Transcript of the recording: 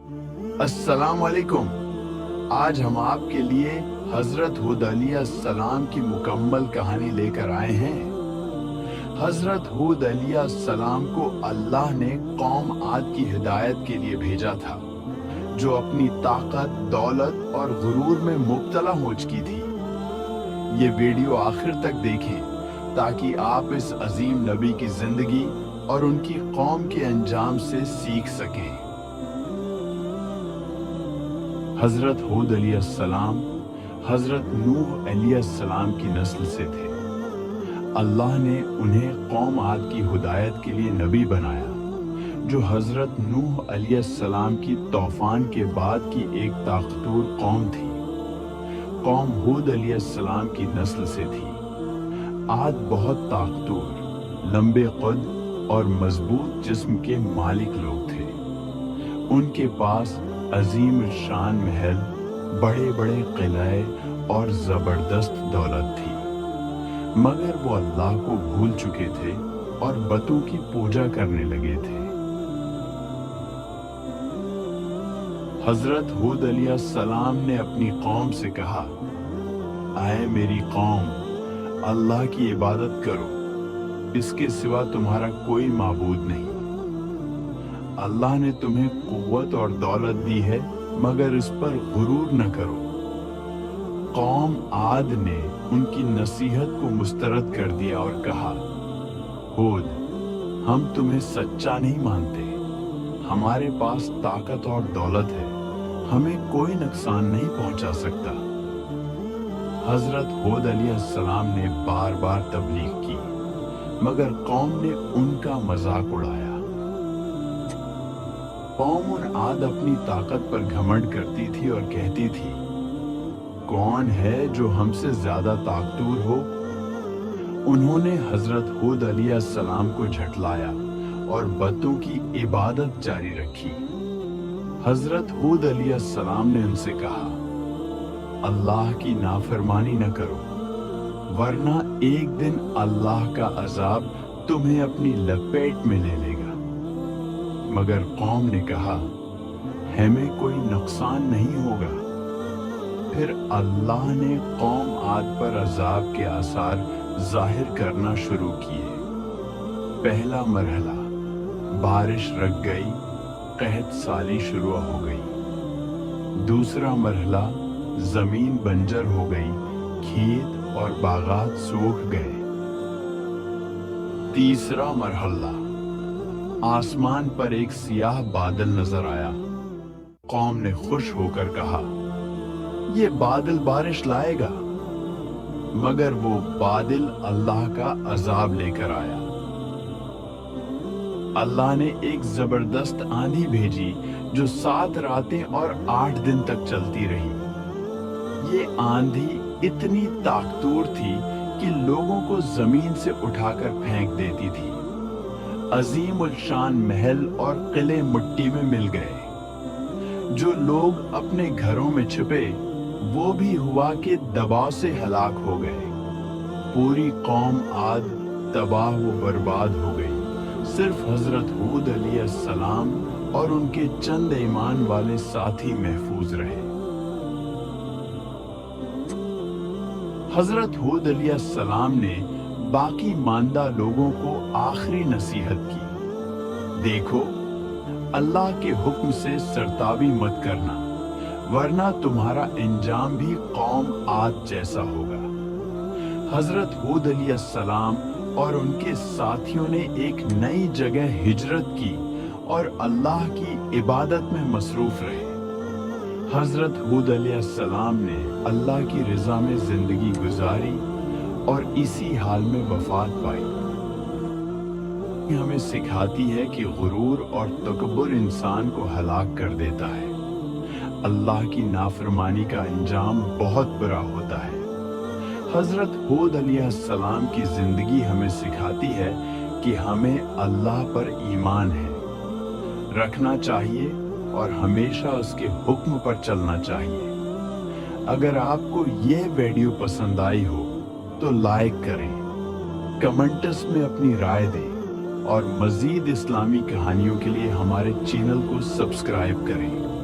अस्सलाम वालेकुम। आज हम आपके लिए हजरत हूद अलैहिस्सलाम की मुकम्मल कहानी लेकर आए हैं। हजरत हूद अलैहिस्सलाम को अल्लाह ने कौम आद की हिदायत के लिए भेजा था, जो अपनी ताकत, दौलत और गुरूर में मुब्तला हो चुकी थी। ये वीडियो आखिर तक देखें ताकि आप इस अजीम नबी की जिंदगी और उनकी कौम के अंजाम से सीख सकें। हजरत हूद अलैहिस्सलाम हजरत नूह अलैहिस्सलाम की नस्ल से थे। अल्लाह ने उन्हें कौम आद की हिदायत के लिए नबी बनाया, जो हजरत नूह अलैहिस्सलाम की तूफान के बाद की एक ताकतवर कौम थी। कौम हूद अलैहिस्सलाम की नस्ल से थी। आद बहुत ताकतवर, लंबे कद और मजबूत जिस्म के मालिक लोग थे। उनके पास अजीम शान महल, बड़े बड़े किले और जबरदस्त दौलत थी, मगर वो अल्लाह को भूल चुके थे और बतों की पूजा करने लगे थे। हजरत हूद अलैहिस्सलाम ने अपनी कौम से कहा, आए मेरी कौम, अल्लाह की इबादत करो, इसके सिवा तुम्हारा कोई माबूद नहीं। अल्लाह ने तुम्हें कुव्वत और दौलत दी है, मगर इस पर गुरूर न करो। कौम आद ने उनकी नसीहत को मुस्तरद कर दिया और कहा, हूद, हम तुम्हें सच्चा नहीं मानते। हमारे पास ताकत और दौलत है, हमें कोई नुकसान नहीं पहुंचा सकता। हजरत हूद अलैहिस्सलाम ने बार बार तबलीग की, मगर कौम ने उनका मजाक उड़ाया। कौम और आद अपनी ताकत पर घमंड करती थी और कहती थी, कौन है जो हमसे ज्यादा ताकतवर हो। उन्होंने हजरत हूद अलैहिस्सलाम को झटलाया और बतों की इबादत जारी रखी। हजरत हूद अलैहिस्सलाम ने उनसे कहा, अल्लाह की नाफरमानी न करो, वरना एक दिन अल्लाह का अजाब तुम्हें अपनी लपेट में ले लेगा। मगर कौम ने कहा, हमें कोई नुकसान नहीं होगा। फिर अल्लाह ने कौम आद पर अजाब के आसार जाहिर करना शुरू किए। पहला मरहला, बारिश रुक गई, कहत साली शुरू हो गई। दूसरा मरहला, जमीन बंजर हो गई, खेत और बागात सूख गए। तीसरा मरहला, आसमान पर एक सियाह बादल नजर आया। कौम ने खुश होकर कहा, ये बादल बारिश लाएगा, मगर वो बादल अल्लाह का अजाब लेकर आया। अल्लाह ने एक जबरदस्त आंधी भेजी, जो 7 रातें और 8 दिन तक चलती रही। ये आंधी इतनी ताकतवर थी कि लोगों को जमीन से उठाकर फेंक देती थी। अजीम उल शान महल और किले मिट्टी में मिल गए। जो लोग अपने घरों में छिपे, वो भी हवा के दबाव से हलाक हो गए। पूरी कौम आद तबाह व बर्बाद हो गई। सिर्फ हजरत हूद अलैहिस्सलाम और उनके चंद ईमान वाले साथी महफूज रहे। हजरत हूद अलैहिस्सलाम ने बाकी मानदा लोगों को आखिरी नसीहत की, देखो, अल्लाह के हुक्म से सरताबी मत करना, वरना तुम्हारा अंजाम भी कौम आद जैसा होगा। हजरत हूद अलैहिस्सलाम और उनके साथियों ने एक नई जगह हिजरत की और अल्लाह की इबादत में मसरूफ रहे। हजरत हूद अलैहिस्सलाम ने अल्लाह की रज़ा में जिंदगी गुजारी और इसी हाल में वफात पाई। हमें सिखाती है कि गुरूर और तकब्बुर इंसान को हलाक कर देता है। अल्लाह की नाफरमानी का अंजाम बहुत बुरा होता है। हजरत हूद अलैहिस्सलाम की जिंदगी हमें सिखाती है कि हमें अल्लाह पर ईमान है रखना चाहिए और हमेशा उसके हुक्म पर चलना चाहिए। अगर आपको ये वीडियो पसंद आई हो तो लाइक करें, कमेंट्स में अपनी राय दें और मज़ीद इस्लामी कहानियों के लिए हमारे चैनल को सब्सक्राइब करें।